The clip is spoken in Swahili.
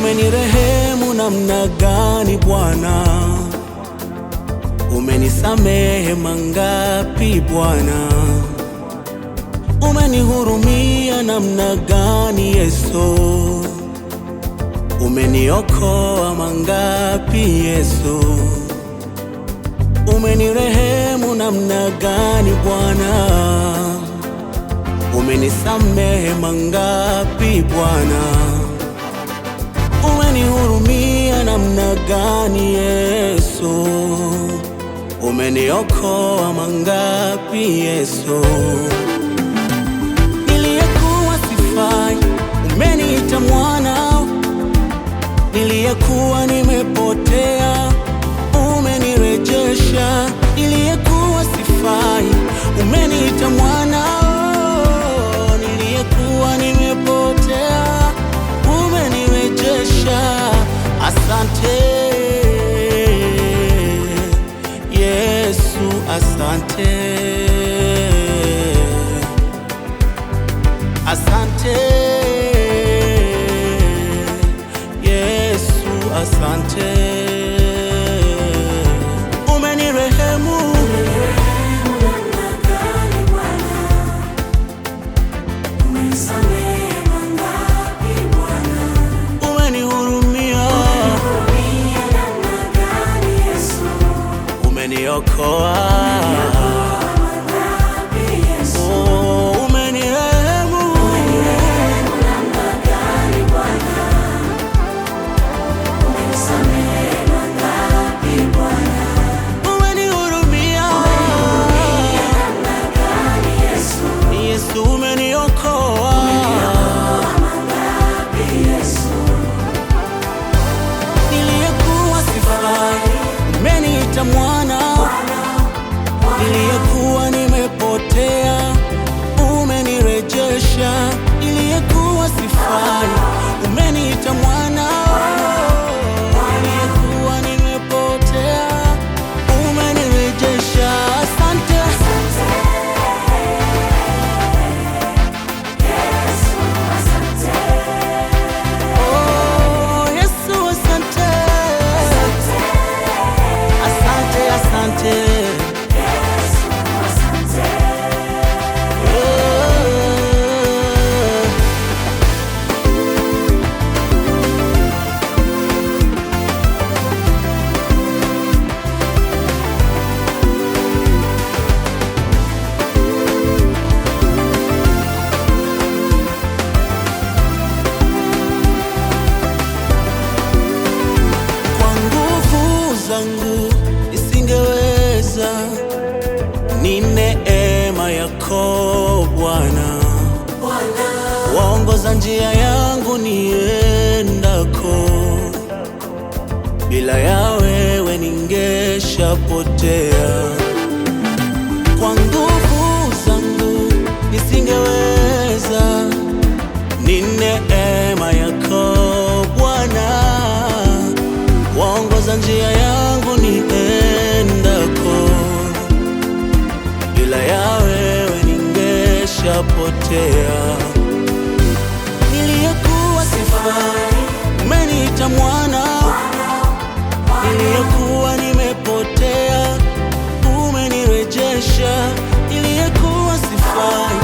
Umenirehemu namna gani Bwana, umenisamehe mangapi Bwana, umenihurumia namna gani Yesu, umeniokoa mangapi Yesu, umenirehemu namna gani Bwana, umenisamehe mangapi Bwana, umenihurumia namna gani Yesu, umeniokoa mangapi Yesu. Niliyekuwa sifai, umeniita mwana, niliyekuwa nimepotea, umenirejesha. Niliyekuwa sifai, umeniita mwana, niliyekuwa nimepotea, umenirejesha. Asante Yesu, asante, asante Yesu, asante. Umenirehemu namna gani Bwana, umenisamehe mangapi Bwana, umenihurumia namna gani Yesu, umeniokoa. mangapi Yesu, Oh, umenirehemu namna gani Bwana, umenisamehe mangapi Bwana, umenihurumia namna gani Yesu, Yesu, umeniokoa. mangapi Yesu, Niliyekuwa sifai, umeniita mwana, niliyekuwa nimepotea, umenirejesha. Niliyekuwa sifai, umeniita mwana, niliyekuwa nimepotea, umenirejesha. Asante Yesu, asante, oh, Yesu, asante, asante, asante. Yesu, asante. Kwa nguvu zangu nisingeweza, ni neema yako Bwana, waongoza njia yangu niendako, bila ya wewe ningeshapotea. Kwa nguvu zangu nisingeweza, ni neema yako Bwana, waongoza njia yangu niendako, bila ya wewe ningeshapotea. Niliyekuwa sifai, umeniita mwana, niliyekuwa nimepotea, umenirejesha. Niliyekuwa sifai,